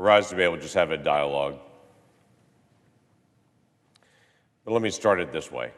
arise to be able to just have a dialogue. But let me start it this way.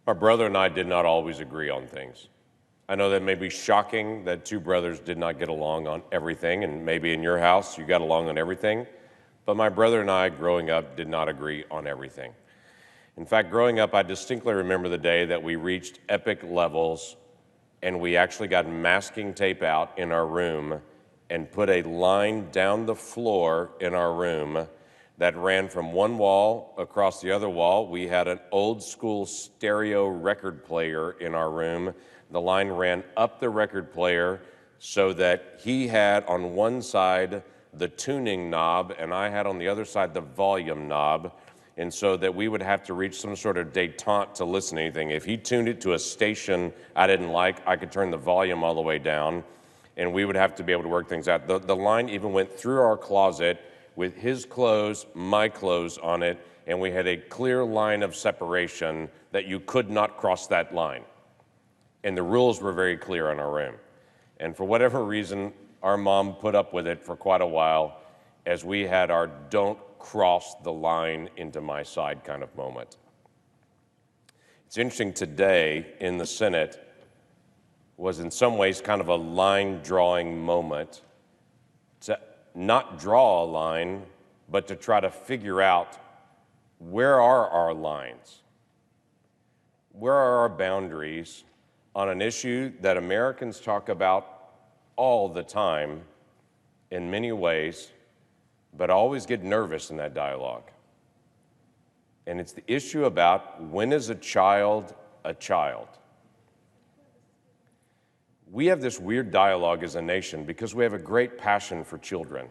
My brother and I did not always agree on things. I know that may be shocking that two brothers did not get along on everything, and maybe in your house you got along on everything, but my brother and I, growing up, did not agree on everything. In fact, growing up, I distinctly remember the day that we reached epic levels and we actually got masking tape out in our room and put a line down the floor in our room that ran from one wall across the other wall. We had an old school stereo record player in our room. The line ran up the record player so that he had on one side the tuning knob and I had on the other side the volume knob. And so that we would have to reach some sort of detente to listen to anything. If he tuned it to a station I didn't like, I could turn the volume all the way down and we would have to be able to work things out. The line even went through our closet with his clothes, my clothes on it, and we had a clear line of separation that you could not cross that line. And the rules were very clear in our room. And for whatever reason, our mom put up with it for quite a while as we had our don't cross the line into my side kind of moment. It's interesting, today in the Senate was in some ways kind of a line drawing moment to not draw a line, but to try to figure out where are our lines? Where are our boundaries on an issue that Americans talk about all the time in many ways, but I always get nervous in that dialogue. And it's the issue about when is a child a child? We have this weird dialogue as a nation because we have a great passion for children.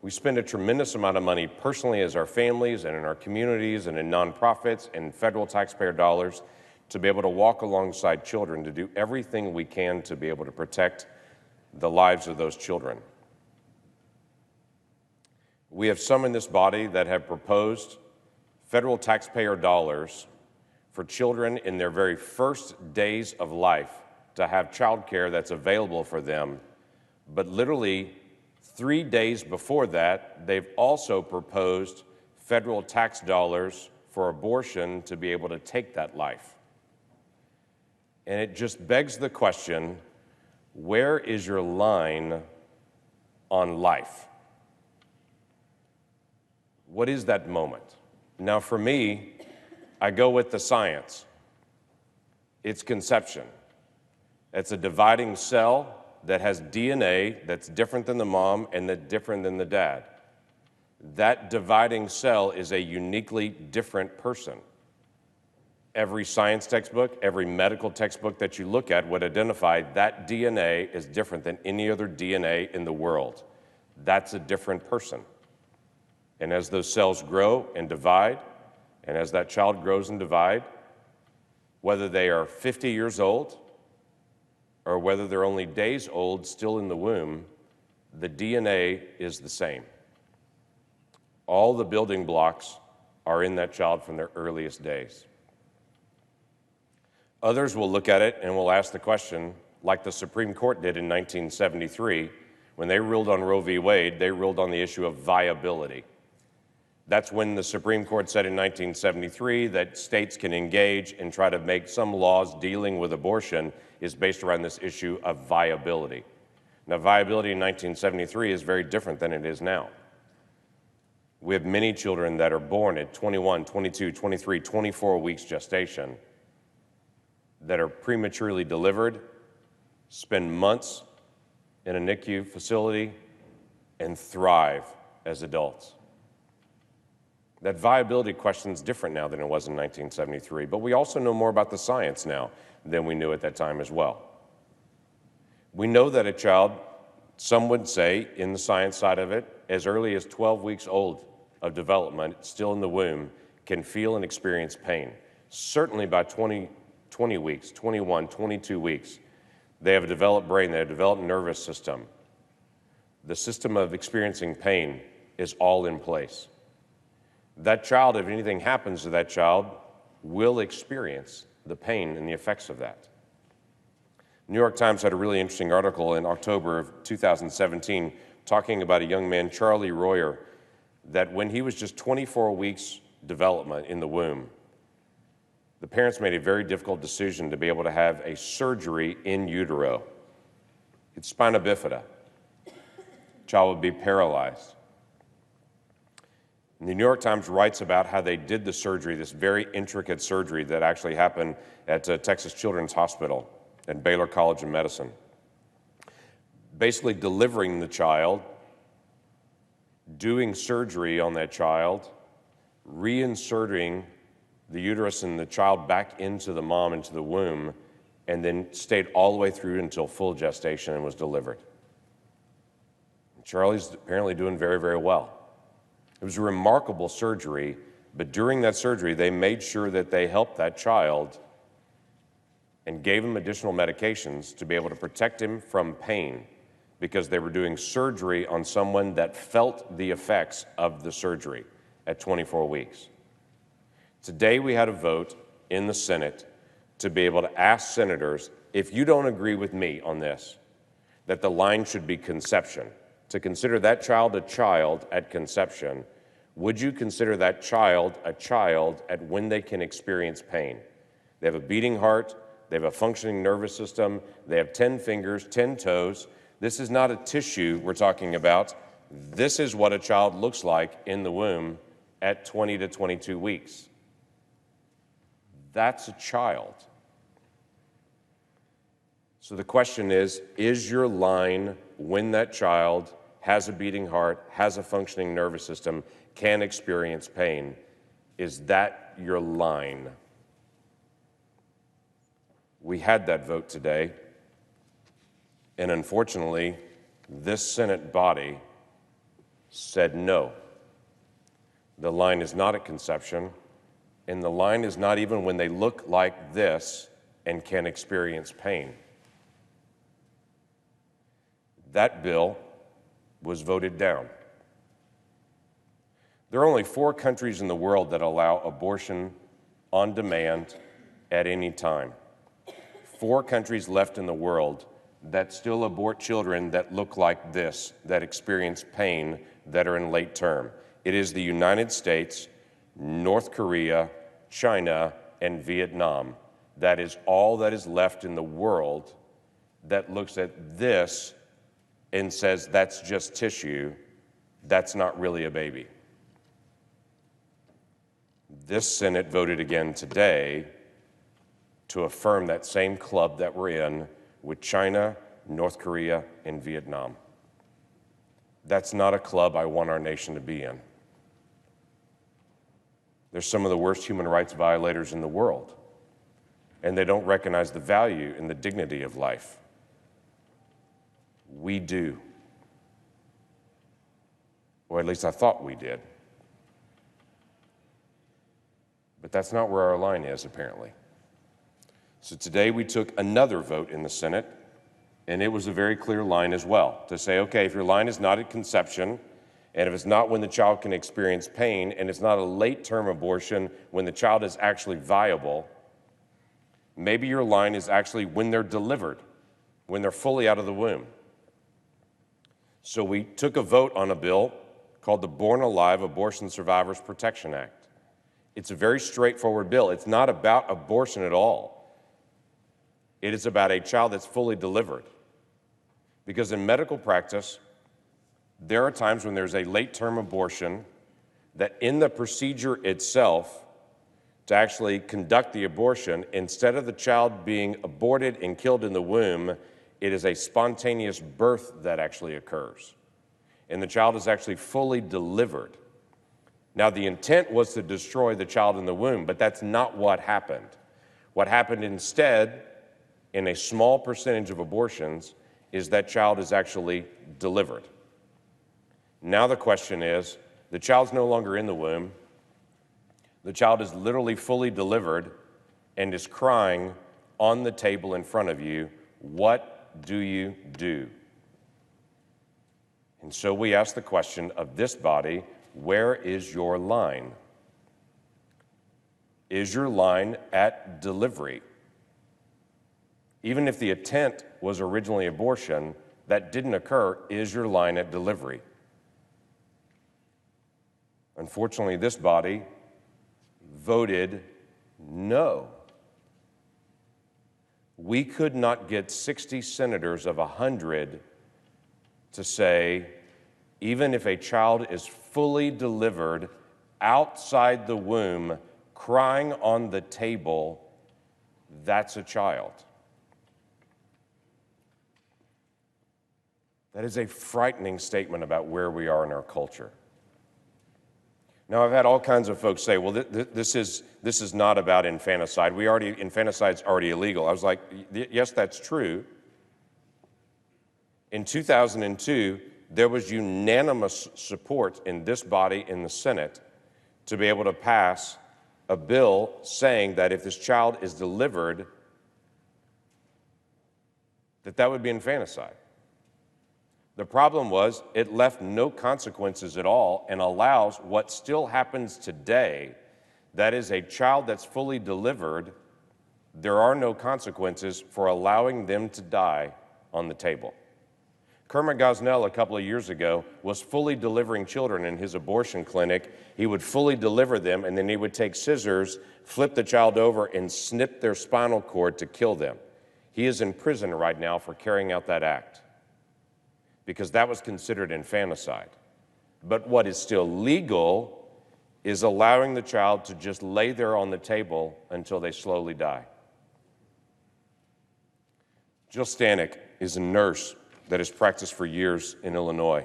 We spend a tremendous amount of money personally as our families and in our communities and in nonprofits and federal taxpayer dollars to be able to walk alongside children, to do everything we can to be able to protect the lives of those children. We have some in this body that have proposed federal taxpayer dollars for children in their very first days of life to have child care that's available for them. But literally 3 days before that, they've also proposed federal tax dollars for abortion to be able to take that life. And it just begs the question, where is your line on life? What is that moment? Now, for me, I go with the science. It's conception. It's a dividing cell that has DNA that's different than the mom and that's different than the dad. That dividing cell is a uniquely different person. Every science textbook, every medical textbook that you look at would identify that DNA is different than any other DNA in the world. That's a different person. And as those cells grow and divide, and as that child grows and divides, whether they are 50 years old or whether they're only days old, still in the womb, the DNA is the same. All the building blocks are in that child from their earliest days. Others will look at it and will ask the question, like the Supreme Court did in 1973, when they ruled on Roe v. Wade, they ruled on the issue of viability. That's when the Supreme Court said in 1973 that states can engage and try to make some laws dealing with abortion is based around this issue of viability. Now, viability in 1973 is very different than it is now. We have many children that are born at 21, 22, 23, 24 weeks gestation that are prematurely delivered, spend months in a NICU facility, and thrive as adults. That viability question is different now than it was in 1973, but we also know more about the science now than we knew at that time as well. We know that a child, some would say, in the science side of it, as early as 12 weeks old of development, still in the womb, can feel and experience pain. Certainly by 20 weeks, 21, 22 weeks, they have a developed brain, they have a developed nervous system. The system of experiencing pain is all in place. That child, if anything happens to that child, will experience the pain and the effects of that. New York Times had a really interesting article in October of 2017 talking about a young man, Charlie Royer, that when he was just 24 weeks development in the womb, the parents made a very difficult decision to be able to have a surgery in utero. It's spina bifida. Child would be paralyzed. And the New York Times writes about how they did the surgery, this very intricate surgery that actually happened at Texas Children's Hospital and Baylor College of Medicine. Basically delivering the child, doing surgery on that child, reinserting the uterus and the child back into the mom, into the womb, and then stayed all the way through until full gestation and was delivered. Charlie's apparently doing very, very well. It was a remarkable surgery, but during that surgery, they made sure that they helped that child and gave him additional medications to be able to protect him from pain, because they were doing surgery on someone that felt the effects of the surgery at 24 weeks. Today we had a vote in the Senate to be able to ask senators, if you don't agree with me on this, that the line should be conception, to consider that child a child at conception, would you consider that child a child at when they can experience pain? They have a beating heart, they have a functioning nervous system, they have 10 fingers, 10 toes. This is not a tissue we're talking about. This is what a child looks like in the womb at 20 to 22 weeks. That's a child. So the question is your line, when that child has a beating heart, has a functioning nervous system, can experience pain, is that your line? We had that vote today, and unfortunately, this Senate body said no. The line is not at conception, and the line is not even when they look like this and can experience pain. That bill was voted down. There are only 4 countries in the world that allow abortion on demand at any time. 4 countries left in the world that still abort children that look like this, that experience pain, that are in late term. It is the United States, North Korea, China, and Vietnam. That is all that is left in the world that looks at this and says that's just tissue, that's not really a baby. This Senate voted again today to affirm that same club that we're in with China, North Korea, and Vietnam. That's not a club I want our nation to be in. They're some of the worst human rights violators in the world, and they don't recognize the value and the dignity of life. We do. Or at least I thought we did. But that's not where our line is, apparently. So today we took another vote in the Senate, and it was a very clear line as well, to say, okay, if your line is not at conception, and if it's not when the child can experience pain, and it's not a late-term abortion when the child is actually viable, maybe your line is actually when they're delivered, when they're fully out of the womb. So we took a vote on a bill called the Born Alive Abortion Survivors Protection Act. It's a very straightforward bill. It's not about abortion at all. It is about a child that's fully delivered. Because in medical practice, there are times when there's a late-term abortion that in the procedure itself, to actually conduct the abortion, instead of the child being aborted and killed in the womb, it is a spontaneous birth that actually occurs. And the child is actually fully delivered. Now, the intent was to destroy the child in the womb, but that's not what happened. What happened instead, in a small percentage of abortions, is that child is actually delivered. Now the question is, the child's no longer in the womb. The child is literally fully delivered and is crying on the table in front of you. What do you do? And so we ask the question of this body, where is your line? Is your line at delivery? Even if the intent was originally abortion, that didn't occur is your line at delivery. Unfortunately, this body voted no. We could not get 60 senators of 100 to say, even if a child is fully delivered outside the womb, crying on the table, that's a child. That is a frightening statement about where we are in our culture. Now, I've had all kinds of folks say, well, this is not about infanticide. Infanticide's already illegal. I was like, yes, that's true. In 2002, there was unanimous support in this body in the Senate to be able to pass a bill saying that if this child is delivered, that would be infanticide. The problem was it left no consequences at all and allows what still happens today, that is a child that's fully delivered, there are no consequences for allowing them to die on the table. Kermit Gosnell a couple of years ago was fully delivering children in his abortion clinic. He would fully deliver them, and then he would take scissors, flip the child over, and snip their spinal cord to kill them. He is in prison right now for carrying out that act, because that was considered infanticide. But what is still legal is allowing the child to just lay there on the table until they slowly die. Jill Stanek is a nurse that has practiced for years in Illinois.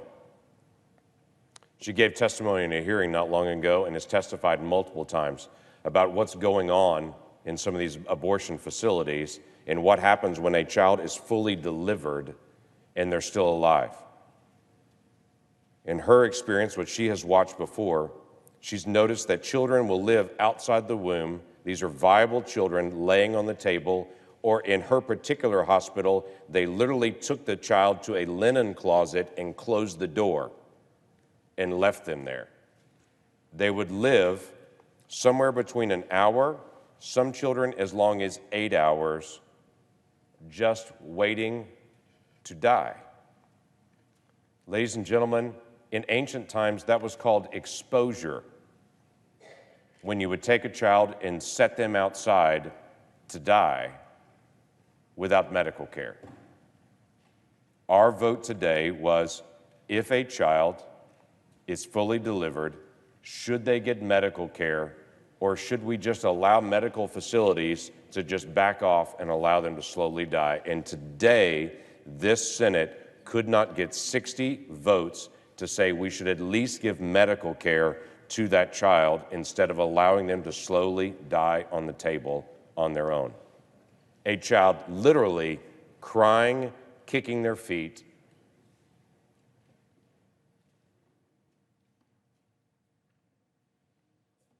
She gave testimony in a hearing not long ago and has testified multiple times about what's going on in some of these abortion facilities and what happens when a child is fully delivered and they're still alive. In her experience, what she has watched before, she's noticed that children will live outside the womb. These are viable children laying on the table, or in her particular hospital, they literally took the child to a linen closet and closed the door and left them there. They would live somewhere between an hour, some children as long as 8 hours, just waiting to die. Ladies and gentlemen, in ancient times, that was called exposure, when you would take a child and set them outside to die without medical care. Our vote today was, if a child is fully delivered, should they get medical care, or should we just allow medical facilities to just back off and allow them to slowly die? And today, this Senate could not get 60 votes to say we should at least give medical care to that child instead of allowing them to slowly die on the table on their own. A child literally crying, kicking their feet,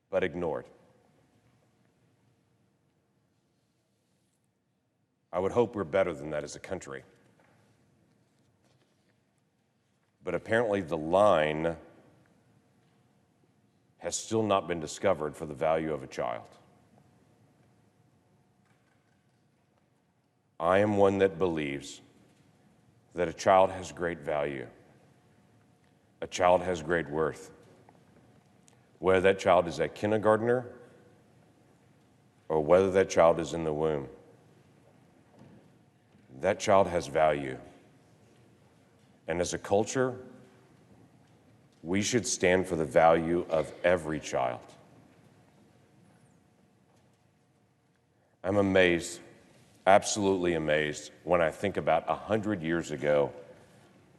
but ignored. I would hope we're better than that as a country. But apparently the line has still not been discovered for the value of a child. I am one that believes that a child has great value. A child has great worth. Whether that child is a kindergartner or whether that child is in the womb, that child has value. And as a culture, we should stand for the value of every child. I'm amazed, absolutely amazed, when I think about 100 years ago,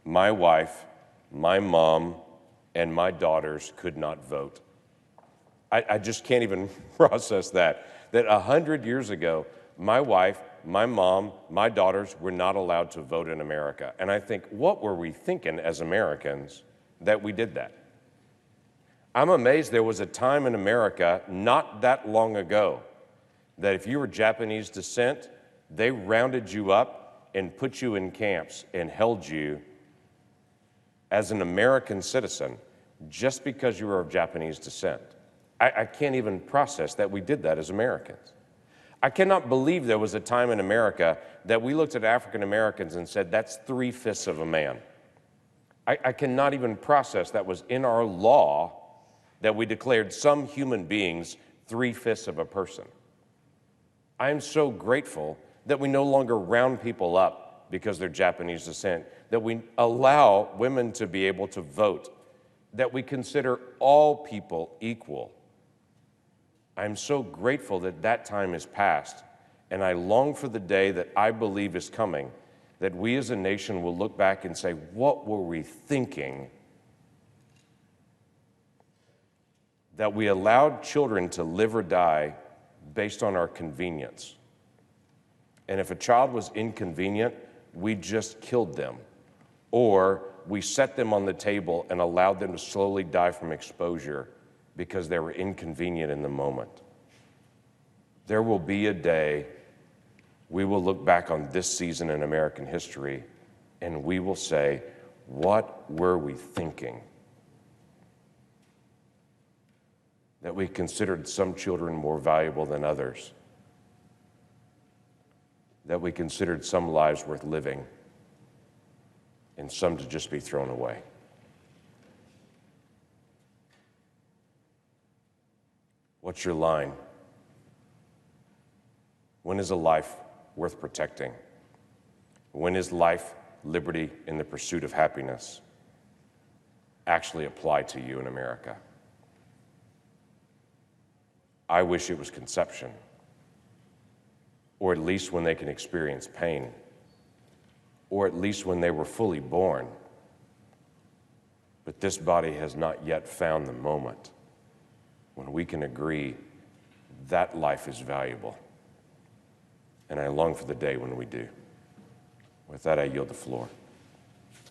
my wife, my mom, and my daughters could not vote. I just can't even process that 100 years ago, my wife, my mom, my daughters were not allowed to vote in America. And I think, what were we thinking as Americans that we did that? I'm amazed there was a time in America not that long ago that if you were Japanese descent, they rounded you up and put you in camps and held you as an American citizen just because you were of Japanese descent. I can't even process that we did that as Americans. I cannot believe there was a time in America that we looked at African Americans and said, that's 3/5 of a man. I cannot even process that was in our law that we declared some human beings 3/5 of a person. I am so grateful that we no longer round people up because they're Japanese descent, that we allow women to be able to vote, that we consider all people equal. I'm so grateful that that time is past, and I long for the day that I believe is coming, that we as a nation will look back and say, what were we thinking? That we allowed children to live or die based on our convenience. And if a child was inconvenient, we just killed them. Or we set them on the table and allowed them to slowly die from exposure because they were inconvenient in the moment. There will be a day we will look back on this season in American history and we will say, what were we thinking? That we considered some children more valuable than others. That we considered some lives worth living and some to just be thrown away. What's your line? When is a life worth protecting? When is life, liberty, and the pursuit of happiness actually apply to you in America? I wish it was conception, or at least when they can experience pain, or at least when they were fully born. But this body has not yet found the moment when we can agree that life is valuable. And I long for the day when we do. With that, I yield the floor.